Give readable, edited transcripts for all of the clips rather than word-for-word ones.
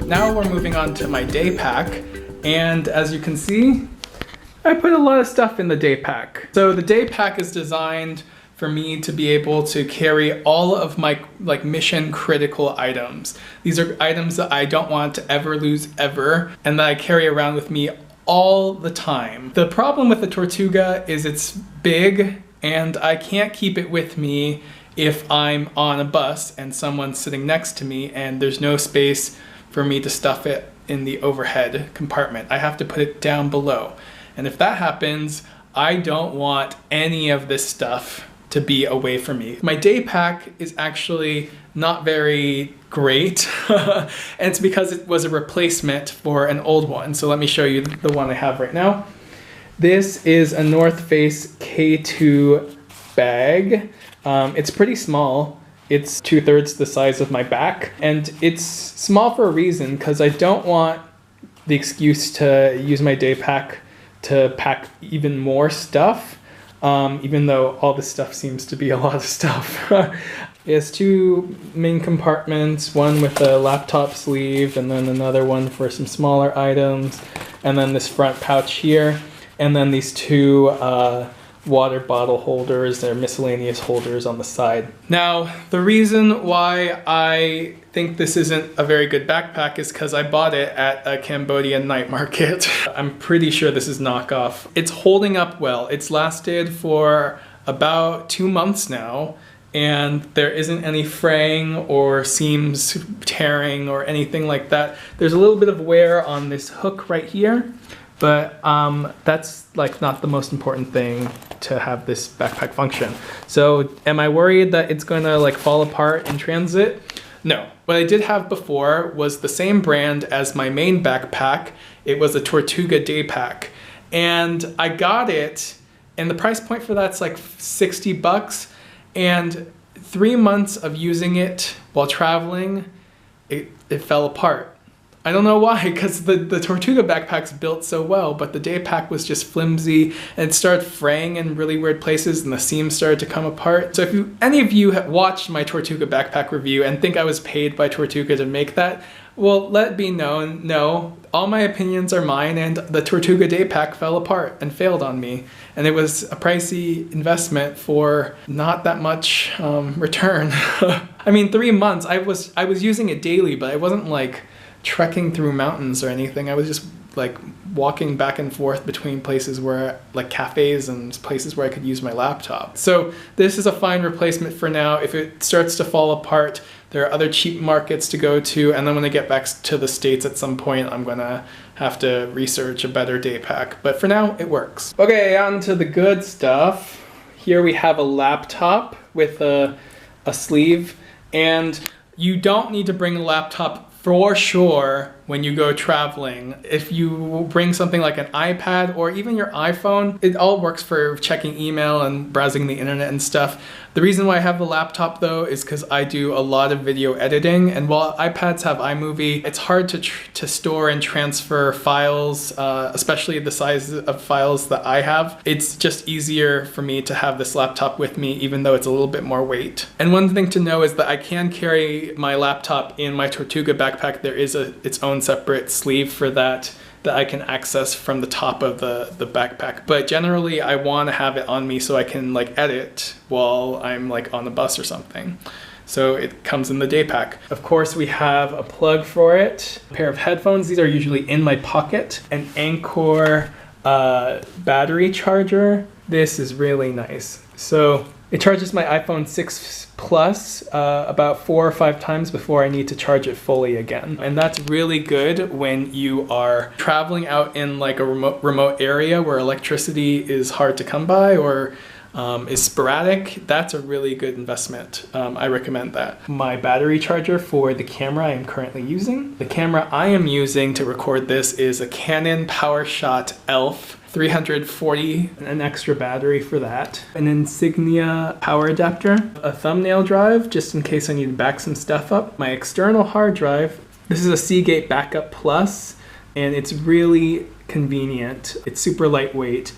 now we're moving on to my day pack, and as you can see, I put a lot of stuff in the day pack. So the day pack is designed for me to be able to carry all of my mission critical items. These are items that I don't want to ever lose ever, and that I carry around with me all the time. The problem with the Tortuga is it's big and I can't keep it with me if I'm on a bus and someone's sitting next to me and there's no space for me to stuff it in the overhead compartment. I have to put it down below. And if that happens, I don't want any of this stuff to be away from me. My day pack is actually not very great, and it's because it was a replacement for an old one. So let me show you the one I have right now. This is a North Face K2 bag. It's pretty small. It's 2/3 the size of my back, and it's small for a reason, because I don't want the excuse to use my day pack to pack even more stuff. Even though all this stuff seems to be a lot of stuff. It has two main compartments, one with a laptop sleeve and then another one for some smaller items, and then this front pouch here, and then these two water bottle holders. They're miscellaneous holders on the side. Now, the reason why I think this isn't a very good backpack is because I bought it at a Cambodian night market. I'm pretty sure this is knockoff. It's holding up well. It's lasted for about 2 months now, and there isn't any fraying or seams tearing or anything like that. There's a little bit of wear on this hook right here, but that's like not the most important thing to have this backpack function. So am I worried that it's gonna like fall apart in transit? No. What I did have before was the same brand as my main backpack. It was a Tortuga day pack, and I got it, and the price point for that's like 60 bucks, and 3 months of using it while traveling, it fell apart. I don't know why, because the Tortuga backpack's built so well, but the day pack was just flimsy, and it started fraying in really weird places, and the seams started to come apart. So if any of you have watched my Tortuga backpack review and think I was paid by Tortuga to make that, well, let it be known, no, all my opinions are mine, and the Tortuga day pack fell apart and failed on me. And it was a pricey investment for not that much return. I mean, 3 months, I was using it daily, but I wasn't like trekking through mountains or anything. I was just like walking back and forth between places where like cafes and places where I could use my laptop. So this is a fine replacement for now. If it starts to fall apart, there are other cheap markets to go to, and then when I get back to the States at some point, I'm gonna have to research a better day pack. But for now, it works. Okay, on to the good stuff. Here we have a laptop with a sleeve, and you don't need to bring a laptop for sure when you go traveling. If you bring something like an iPad or even your iPhone, it all works for checking email and browsing the internet and stuff. The reason why I have the laptop though is because I do a lot of video editing, and while iPads have iMovie, it's hard to store and transfer files, especially the size of files that I have. It's just easier for me to have this laptop with me, even though it's a little bit more weight. And one thing to know is that I can carry my laptop in my Tortuga backpack. There is its own separate sleeve for that I can access from the top of the backpack. But generally I want to have it on me so I can like edit while I'm like on the bus or something. So it comes in the day pack. Of course, we have a plug for it, a pair of headphones. These are usually in my pocket, an Anchor battery charger. This is really nice. So it charges my iPhone 6 Plus about 4 or 5 times before I need to charge it fully again. And that's really good when you are traveling out in like a remote area where electricity is hard to come by or is sporadic. That's a really good investment. I recommend that. My battery charger for the camera I am currently using. The camera I am using to record this is a Canon PowerShot ELPH 340, an extra battery for that, an Insignia power adapter, a thumbnail drive just in case I need to back some stuff up, my external hard drive. This is a Seagate Backup Plus, and it's really convenient. It's super lightweight.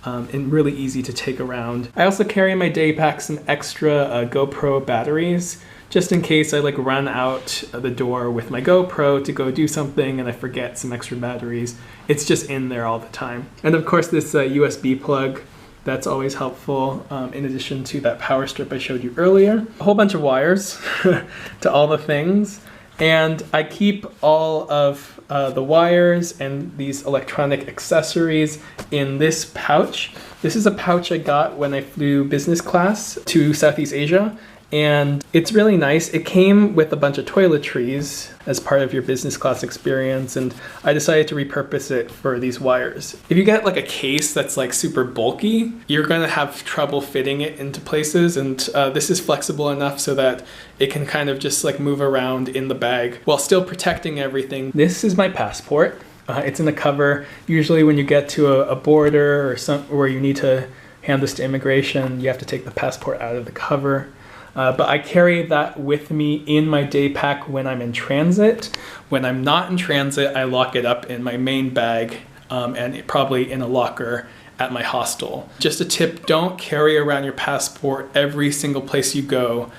and really easy to take around. I also carry in my day pack some extra GoPro batteries, just in case I like run out the door with my GoPro to go do something and I forget some extra batteries. It's just in there all the time. And of course this USB plug, that's always helpful, in addition to that power strip I showed you earlier. A whole bunch of wires to all the things. And I keep all of the wires and these electronic accessories in this pouch. This is a pouch I got when I flew business class to Southeast Asia. And it's really nice. It came with a bunch of toiletries as part of your business class experience, and I decided to repurpose it for these wires. If you get like a case that's like super bulky, you're gonna have trouble fitting it into places, and this is flexible enough so that it can kind of just like move around in the bag while still protecting everything. This is my passport. It's in the cover. Usually when you get to a border or where you need to hand this to immigration, you have to take the passport out of the cover. But I carry that with me in my day pack when I'm in transit. When I'm not in transit, I lock it up in my main bag and probably in a locker at my hostel. Just a tip, don't carry around your passport every single place you go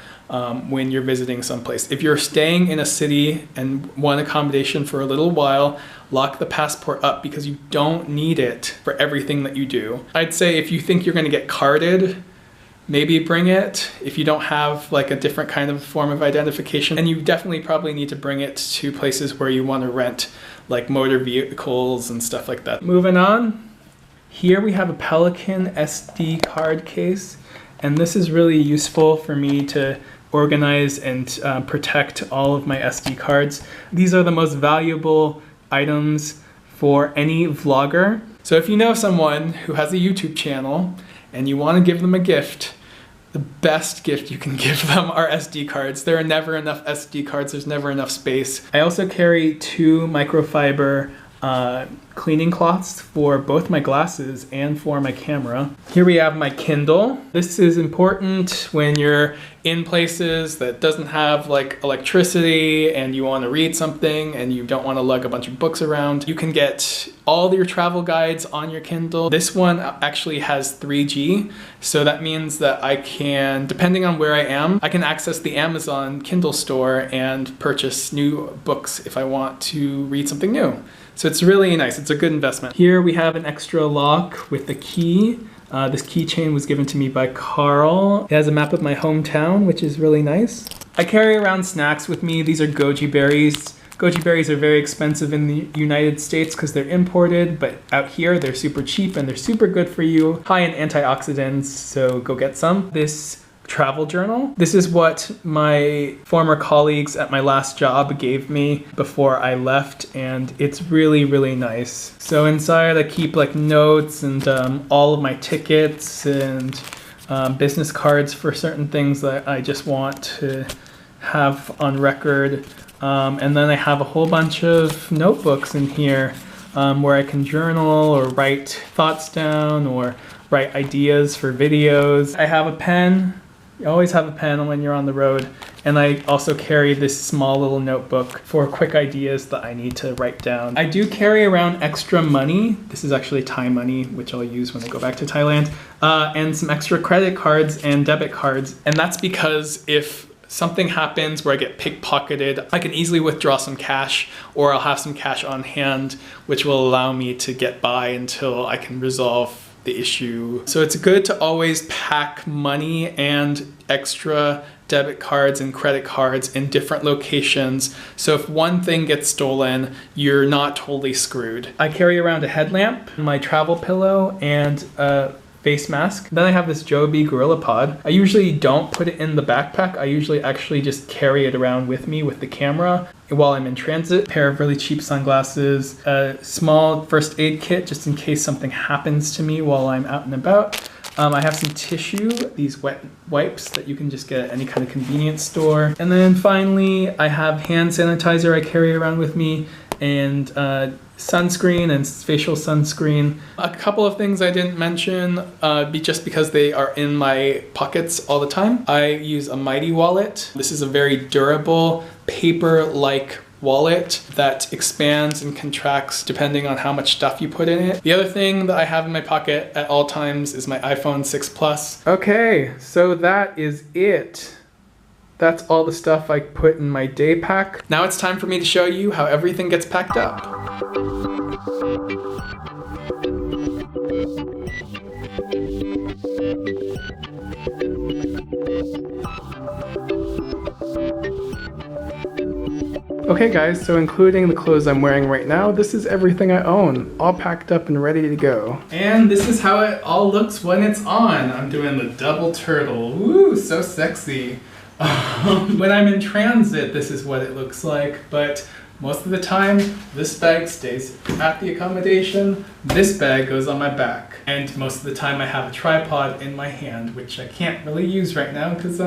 when you're visiting someplace. If you're staying in a city and want accommodation for a little while, lock the passport up because you don't need it for everything that you do. I'd say if you think you're gonna get carded, maybe bring it if you don't have like a different kind of form of identification. And you definitely probably need to bring it to places where you want to rent like motor vehicles and stuff like that. Moving on, here we have a Pelican SD card case. And this is really useful for me to organize and protect all of my SD cards. These are the most valuable items for any vlogger. So if you know someone who has a YouTube channel and you want to give them a gift, the best gift you can give them are SD cards. There are never enough SD cards, there's never enough space. I also carry 2 microfiber cleaning cloths for both my glasses and for my camera. Here we have my Kindle. This is important when you're in places that doesn't have like electricity and you want to read something and you don't want to lug a bunch of books around. You can get all your travel guides on your Kindle. This one actually has 3G, so that means that I can, depending on where I am, I can access the Amazon Kindle store and purchase new books if I want to read something new. So it's really nice, it's a good investment. Here we have an extra lock with the key. This keychain was given to me by Carl. It has a map of my hometown, which is really nice. I carry around snacks with me. These are goji berries. Goji berries are very expensive in the United States because they're imported, but out here they're super cheap and they're super good for you. High in antioxidants, so go get some. This travel journal. This is what my former colleagues at my last job gave me before I left, and it's really, really nice. So inside I keep like notes and all of my tickets and business cards for certain things that I just want to have on record. And then I have a whole bunch of notebooks in here where I can journal or write thoughts down or write ideas for videos. I have a pen. You always have a pen when you're on the road. And I also carry this small little notebook for quick ideas that I need to write down. I do carry around extra money. This is actually Thai money, which I'll use when I go back to Thailand. And some extra credit cards and debit cards. And that's because if something happens where I get pickpocketed, I can easily withdraw some cash, or I'll have some cash on hand, which will allow me to get by until I can resolve the issue. So it's good to always pack money and extra debit cards and credit cards in different locations. So if one thing gets stolen, you're not totally screwed. I carry around a headlamp, my travel pillow, and a face mask. Then I have this Joby Gorilla Pod. I usually don't put it in the backpack. I usually actually just carry it around with me with the camera while I'm in transit. A pair of really cheap sunglasses, a small first aid kit just in case something happens to me while I'm out and about. I have some tissue, these wet wipes that you can just get at any kind of convenience store. And then finally, I have hand sanitizer I carry around with me, and sunscreen and facial sunscreen. A couple of things I didn't mention just because they are in my pockets all the time. I use a Mighty wallet. This is a very durable paper-like wallet that expands and contracts depending on how much stuff you put in it. The other thing that I have in my pocket at all times is my iPhone 6 Plus. Okay, so that is it. That's all the stuff I put in my day pack. Now it's time for me to show you how everything gets packed up. Okay guys, so including the clothes I'm wearing right now, this is everything I own, all packed up and ready to go. And this is how it all looks when it's on. I'm doing the double turtle. Woo, so sexy. When I'm in transit, this is what it looks like, but most of the time, this bag stays at the accommodation, this bag goes on my back, and most of the time I have a tripod in my hand, which I can't really use right now because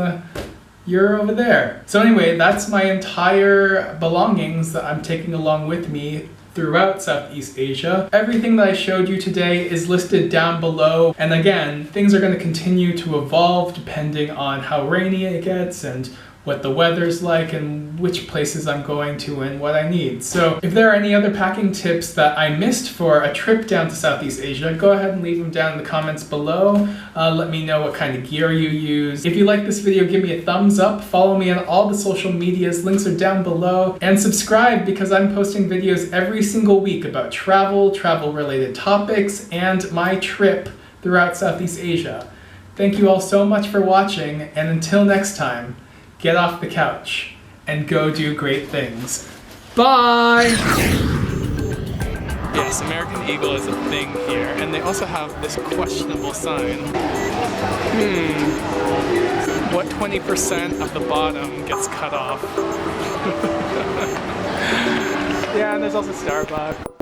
you're over there. So anyway, that's my entire belongings that I'm taking along with me throughout Southeast Asia. Everything that I showed you today is listed down below. And again, things are going to continue to evolve depending on how rainy it gets and what the weather's like and which places I'm going to and what I need. So if there are any other packing tips that I missed for a trip down to Southeast Asia, go ahead and leave them down in the comments below. Let me know what kind of gear you use. If you like this video, give me a thumbs up, follow me on all the social medias, links are down below, and subscribe because I'm posting videos every single week about travel related topics, and my trip throughout Southeast Asia. Thank you all so much for watching, and until next time, get off the couch and go do great things. Bye! Yes, American Eagle is a thing here, and they also have this questionable sign. What 20% of the bottom gets cut off? Yeah, and there's also Starbucks.